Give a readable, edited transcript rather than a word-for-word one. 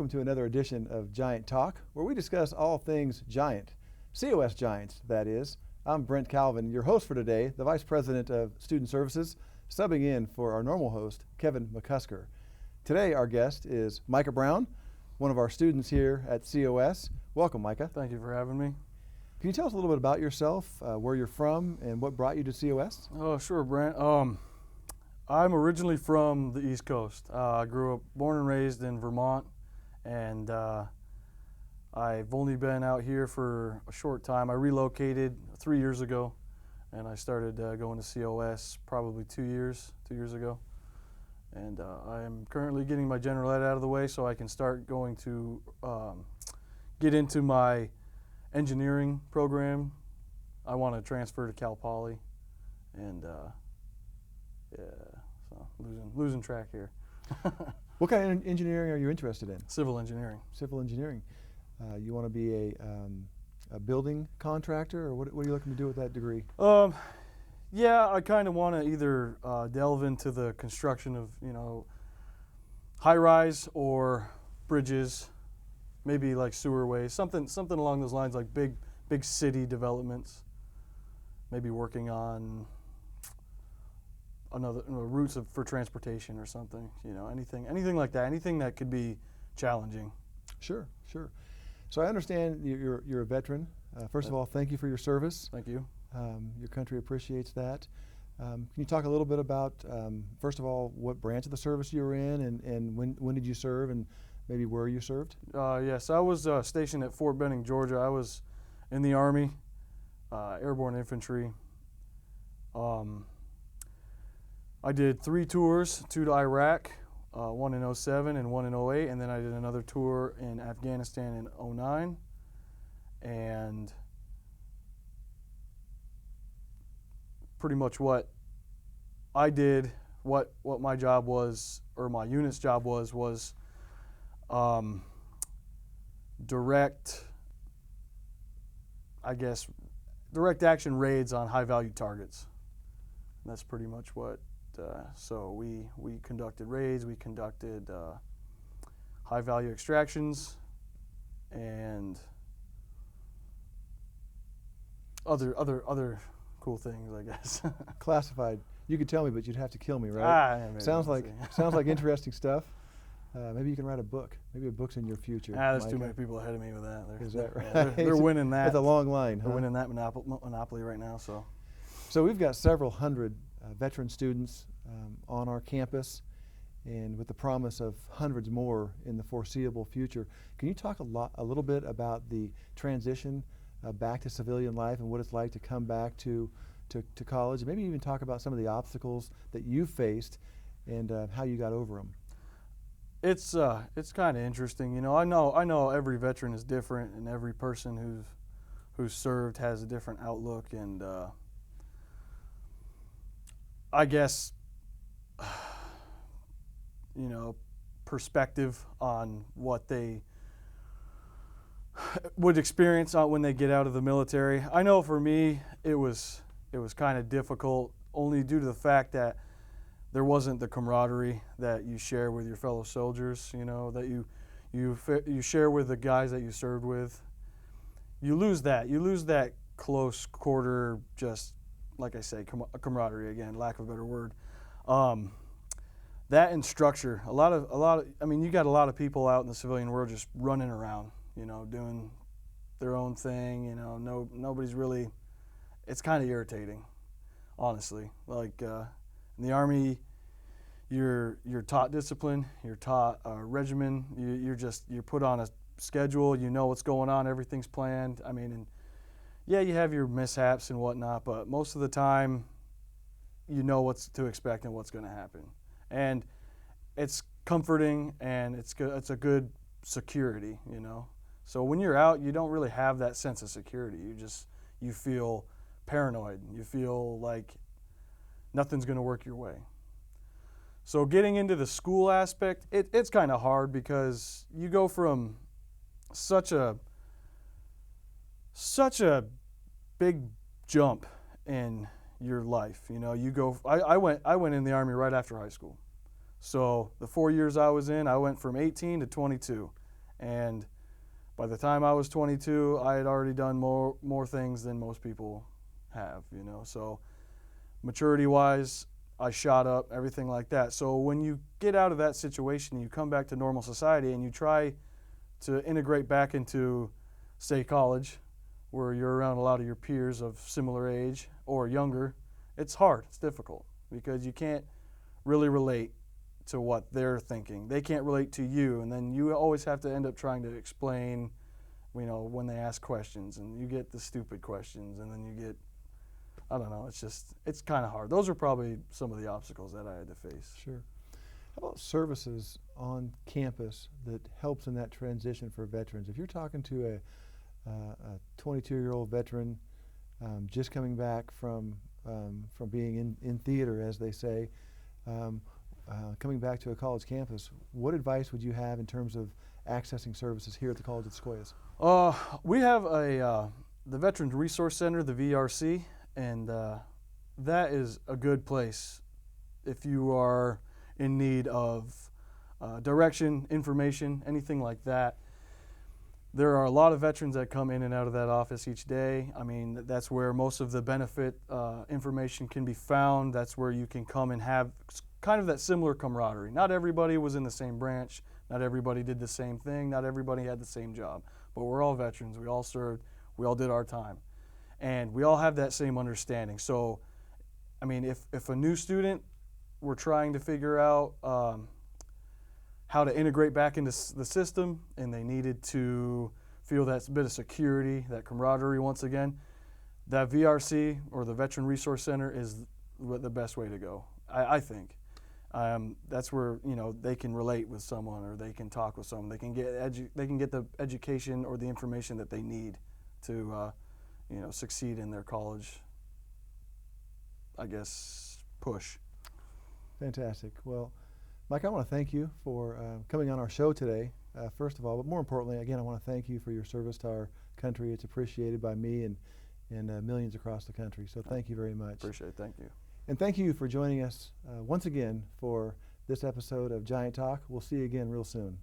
welcome to another edition of Giant Talk, where we discuss all things giant, COS Giants, that is. I'm Brent Calvin, your host for today, the Vice President of Student Services, subbing in for our normal host, Kevin McCusker. Today, our guest is Micah Brown, one of our students here at COS. Welcome, Micah. Thank you for having me. Can you tell us a little bit about yourself, where you're from, and what brought you to COS? Oh, sure, Brent. I'm originally from the East Coast. I grew up, born and raised in Vermont, and I've only been out here for a short time. I relocated 3 years ago, and I started going to COS probably 2 years ago. And I am currently getting my general ed out of the way so I can start going to get into my engineering program. I want to transfer to Cal Poly, and yeah, so losing track here. What kind of engineering are you interested in? Civil engineering. Civil engineering. You want to be a building contractor, or what are you looking to do with that degree? Yeah, I kind of want to either delve into the construction of, high-rise or bridges, maybe like sewerways, something along those lines, like big city developments. Maybe working on another routes for transportation or something. Anything like that. Anything that could be challenging. Sure. So I understand you're a veteran. First of all, thank you for your service. Thank you. Your country appreciates that. Can you talk a little bit about, first of all, what branch of the service you were in, and when did you serve, and maybe where you served? Yes, I was stationed at Fort Benning, Georgia. I was in the Army, airborne infantry. I did 3 tours, 2 to Iraq, one in 07 and one in 08, and then I did another tour in Afghanistan in 09. And pretty much what I did, what my job was, or my unit's job was direct action raids on high-value targets. And that's pretty much what. So we conducted raids, we conducted high-value extractions, and other cool things, I guess. Classified. You could tell me, but you'd have to kill me, right? Yeah, sounds like interesting stuff. Maybe you can write a book. Maybe a book's in your future. There's too many people ahead of me with that. Is that right? They're winning that. It's a long line. They're winning that monopoly right now. So we've got several hundred veteran students on our campus, and with the promise of hundreds more in the foreseeable future. Can you talk a little bit about the transition back to civilian life and what it's like to come back to college, and maybe even talk about some of the obstacles that you faced and how you got over them? It's kind of interesting. I know every veteran is different, and every person who's served has a different outlook, and I guess perspective on what they would experience when they get out of the military. I know for me it was kind of difficult, only due to the fact that there wasn't the camaraderie that you share with your fellow soldiers, that you share with the guys that you served with. You lose that close quarter, just like I say, camaraderie, again, lack of a better word. That and structure. You got a lot of people out in the civilian world just running around, doing their own thing. Nobody's really. It's kind of irritating, honestly. Like in the Army, you're taught discipline, you're taught regimen. You're put on a schedule. You know what's going on. Everything's planned. Yeah, you have your mishaps and whatnot, but most of the time, you know what's to expect and what's going to happen. And it's comforting, and it's a good security, So when you're out, you don't really have that sense of security. You feel paranoid. You feel like nothing's going to work your way. So getting into the school aspect, it's kind of hard, because you go from such a big jump in your life. I went in the Army right after high school. So the 4 years I was in, I went from 18 to 22. And by the time I was 22, I had already done more things than most people have, So maturity-wise, I shot up, everything like that. So when you get out of that situation, you come back to normal society and you try to integrate back into, say, college, where you're around a lot of your peers of similar age or younger, it's hard, it's difficult, because you can't really relate to what they're thinking. They can't relate to you, and then you always have to end up trying to explain, when they ask questions, and you get the stupid questions, and then you get, I don't know, it's kind of hard. Those are probably some of the obstacles that I had to face. Sure. How about services on campus that helps in that transition for veterans? If you're talking to a 22-year-old veteran just coming back from being in theater, as they say, coming back to a college campus, what advice would you have in terms of accessing services here at the College of the Sequoias? We have the Veterans Resource Center, the VRC, and that is a good place if you are in need of direction, information, anything like that. There are a lot of veterans that come in and out of that office each day. I mean, that's where most of the benefit information can be found. That's where you can come and have kind of that similar camaraderie. Not everybody was in the same branch. Not everybody did the same thing. Not everybody had the same job. But we're all veterans. We all served. We all did our time. And we all have that same understanding. So, I mean, if a new student were trying to figure out how to integrate back into the system, and they needed to feel that bit of security, that camaraderie once again, that VRC, or the Veteran Resource Center, is the best way to go, I think. That's where they can relate with someone, or they can talk with someone. They can get the education or the information that they need to succeed in their college, I guess, push. Fantastic. Well, Mike, I want to thank you for coming on our show today, first of all, but more importantly, again, I want to thank you for your service to our country. It's appreciated by me and millions across the country, so thank you very much. Appreciate it. Thank you. And thank you for joining us once again for this episode of Giant Talk. We'll see you again real soon.